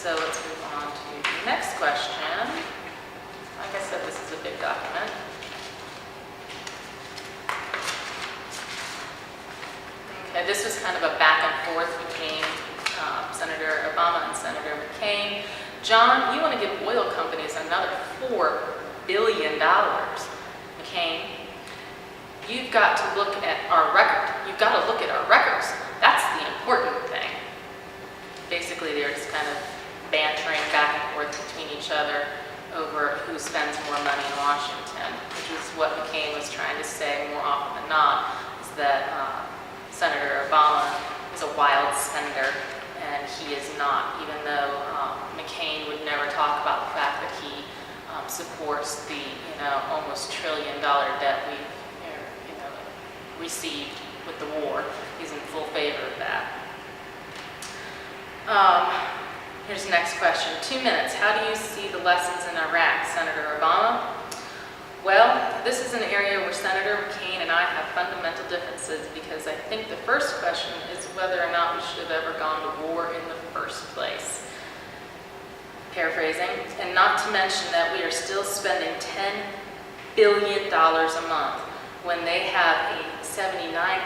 So let's move on to the next question. Like I said, this is a big document. Okay, this was kind of a back and forth between Senator Obama and Senator McCain. John, you want to give oil companies another $4 billion. McCain, you've got to look at our record. You've got to look at our records. That's the important thing. Basically, they're just kind of bantering back and forth between each other over who spends more money in Washington, which is what McCain was trying to say more often than not, is that Senator Obama is a wild spender, and he is not, even though McCain would never talk about the fact that he supports the almost $1 trillion debt we've received with the war. He's in full favor of that. Here's the next question. 2 minutes. How do you see the lessons in Iraq, Senator Obama? Well, this is an area where Senator McCain and I have fundamental differences, because I think the first question is whether or not we should have ever gone to war in the first place. Paraphrasing, and not to mention that we are still spending $10 billion a month when they have a $79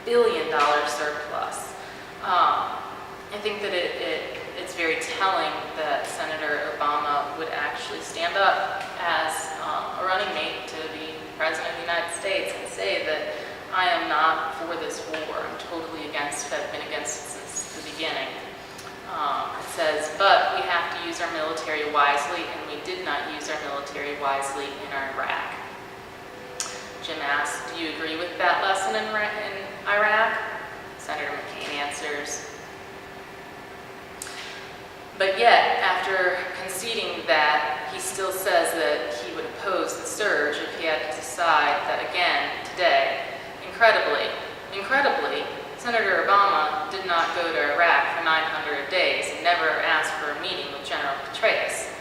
billion surplus. I think that it's very telling that Senator Obama would actually stand up as a running mate to be President of the United States and say that I am not for this war. I'm totally against it. I've been against it since the beginning. It says, but we have to use our military wisely, and we did not use our military wisely in Iraq. Jim asks, do you agree with that lesson in Iraq? Senator McCain answers, but yet, after conceding that, he still says that he would oppose the surge if he had to decide that again today. Incredibly, Senator Obama did not go to Iraq for 900 days and never asked for a meeting with General Petraeus.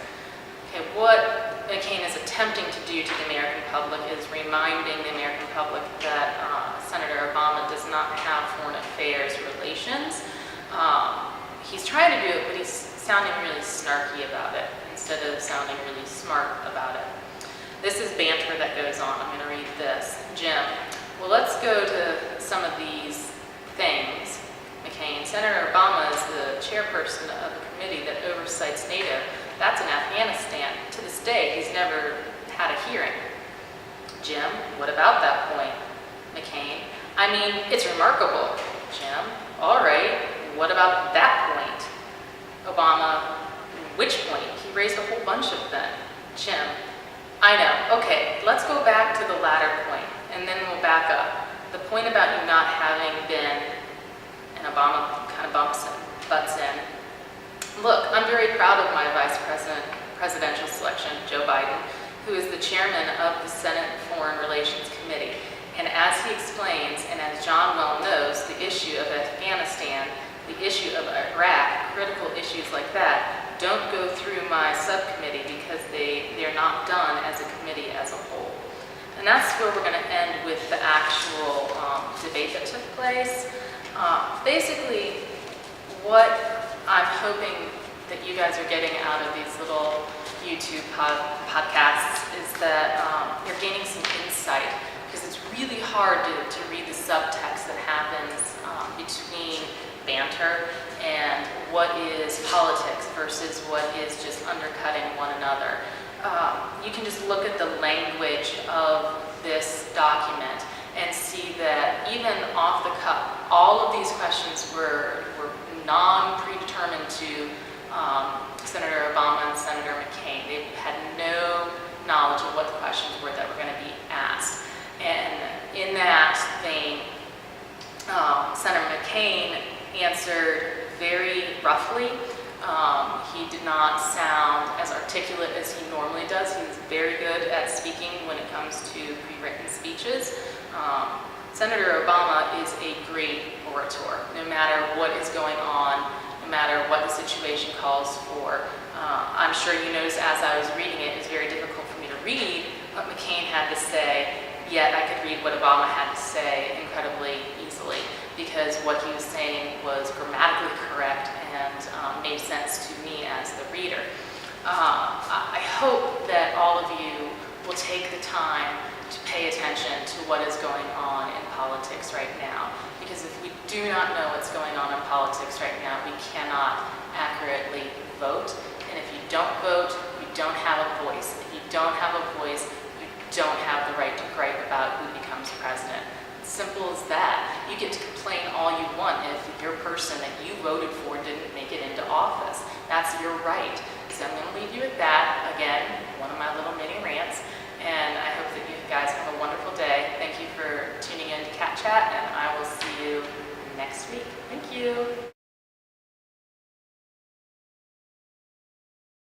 Okay, what McCain is attempting to do to the American public is reminding the American public that Senator Obama does not have foreign affairs relations. He's trying to do it, but he's sounding really snarky about it instead of sounding really smart about it. This is banter that goes on. I'm going to read this. Jim, well, let's go to some of these things. McCain, Senator Obama is the chairperson of the committee that oversights NATO. That's in Afghanistan. To this day, he's never had a hearing. Jim, what about that point? McCain, I mean, it's remarkable. Jim, all right, what about that point? Obama, which point? He raised a whole bunch of them. Jim, I know. Okay, let's go back to the latter point, and then we'll back up. The point about you not having been, and Obama kind of butts in. Look, I'm very proud of my presidential selection, Joe Biden, who is the chairman of the Senate Foreign Relations Committee. And as he explains, and as John well knows, the issue of Afghanistan, the issue of Iraq, critical issues like that, don't go through my subcommittee because they're not done as a committee as a whole. And that's where we're going to end with the actual debate that took place. Basically, what I'm hoping that you guys are getting out of these little YouTube podcasts is that you're gaining some insight, because it's really hard to read the subtext that happens between banter and what is politics versus what is just undercutting one another. You can just look at the language of this document and see that even off the cuff, all of these questions were non-predetermined to Senator Obama and Senator McCain. They had no knowledge of what the questions were that were going to be asked. And in that vein, Senator McCain answered very roughly. He did not sound as articulate as he normally does. He's very good at speaking when it comes to pre-written speeches. Senator Obama is a great orator, no matter what is going on, no matter what the situation calls for. I'm sure you noticed as I was reading it, it was very difficult for me to read what McCain had to say, yet I could read what Obama had to say incredibly easily. because what he was saying was grammatically correct and made sense to me as the reader. I hope that all of you will take the time to pay attention to what is going on in politics right now, because if we do not know what's going on in politics right now, we cannot accurately vote. And if you don't vote, you don't have a voice. If you don't have a voice, you don't have the right to gripe about who becomes president. Simple as that. You get to complain all you want if your person that you voted for didn't make it into office. That's your right. So I'm going to leave you with that. Again, one of my